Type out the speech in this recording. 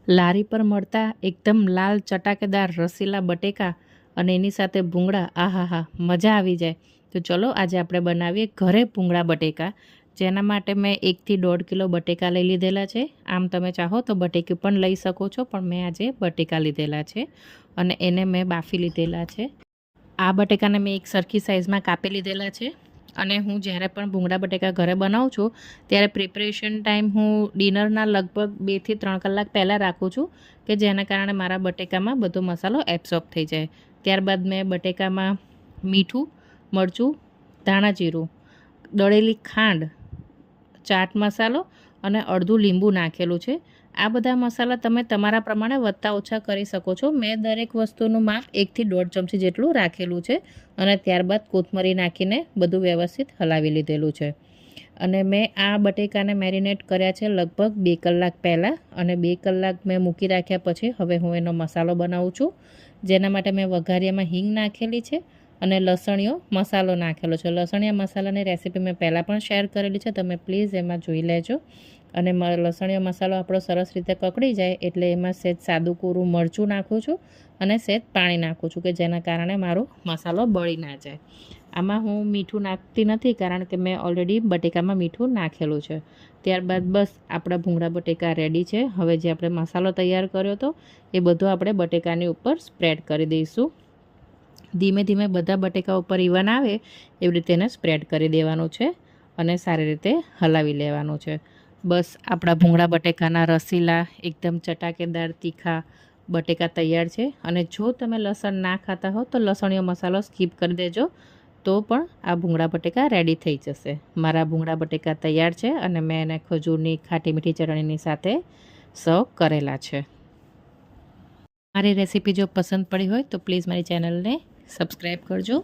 લારી પર મળતા એકદમ લાલ ચટાકેદાર રસીલા બટેકા અને એની સાથે ભૂંગળા, આહાહા, મજા આવી જાય. તો ચલો આજે આપણે બનાવીએ ઘરે ભૂંગળા બટેકા. જેના માટે મેં 1 થી 1.5 કિલો બટેકા લઈ લીધેલા છે. આમ તમે ચાહો તો બટેકી પણ લઈ શકો છો, પણ મેં આજે બટેકા લીધેલા છે અને એને મેં બાફી લીધેલા છે. આ બટેકાને મેં એક સરખી સાઇઝમાં કાપી લીધેલા છે. અને હું જ્યારે પણ ભૂંગળા બટેકા ઘરે બનાવું છું ત્યારે પ્રિપરેશન ટાઈમ હું ડિનરના લગભગ 2 થી 3 કલાક પહેલાં રાખું છું, કે જેના કારણે મારા બટેકામાં બધો મસાલો એબ્સોર્બ થઈ જાય. ત્યારબાદ મેં બટેકામાં મીઠું, મરચું, ધાણા જીરું, દળેલી ખાંડ, ચાટ મસાલો અને અડધું લીંબુ નાખેલું છે. આ બધા મસાલા તમે તમારા પ્રમાણે વધતા ઓછા કરી શકો છો. મેં દરેક વસ્તુનું માપ 1 થી 1.5 ચમચી જેટલું રાખેલું છે અને ત્યારબાદ કોથમરી નાખીને બધું વ્યવસ્થિત હલાવી લીધેલું છે. અને મેં આ બટેકાને મેરિનેટ કર્યા છે લગભગ 2 કલાક પહેલાં, અને 2 કલાક મેં મૂકી રાખ્યા પછી હવે હું એનો મસાલો બનાવું છું. જેના માટે મેં વઘારિયામાં હિંગ નાખેલી છે અને લસણીયો મસાલો નાખેલો છે. લસણીયા મસાલાની રેસીપી મેં પહેલાં પણ શેર કરેલી છે, તમે પ્લીઝ એમાં જોઈ લેજો. અને લસણીયો મસાલો આપણો સરસ રીતે કકડી જાય એટલે એમાં સહેજ સાદું કોરું મરચું નાખું છું અને સહેજ પાણી નાખું છું, કે જેના કારણે મારો મસાલો બળી ના જાય. આમાં હું મીઠું નાખતી નથી કારણ કે મેં ઓલરેડી બટેકામાં મીઠું નાખેલું છે. ત્યારબાદ બસ આપણા ભૂંગળા બટેકા રેડી છે. હવે જે આપણે મસાલો તૈયાર કર્યો હતો એ બધો આપણે બટેકાની ઉપર સ્પ્રેડ કરી દઈશું. ધીમે ધીમે બધા બટેકા ઉપર ઇવન આવે એવી રીતે એને સ્પ્રેડ કરી દેવાનું છે અને સારી રીતે હલાવી લેવાનું છે. બસ આપણા ભૂંગળા બટેકાના રસીલા એકદમ ચટાકેદાર તીખા બટેકા તૈયાર છે. અને જો તમે લસણ ના ખાતા હો તો લસણીયો મસાલો સ્કીપ કરી દેજો, તો પણ આ ભૂંગળા બટેકા રેડી થઈ જશે. મારા ભૂંગળા બટેકા તૈયાર છે અને મેં એને ખજૂરની ખાટી મીઠી ચટણીની સાથે સર્વ કરેલા છે. મારી રેસીપી જો પસંદ પડી હોય તો પ્લીઝ મારી ચેનલને સબસ્ક્રાઈબ કરજો.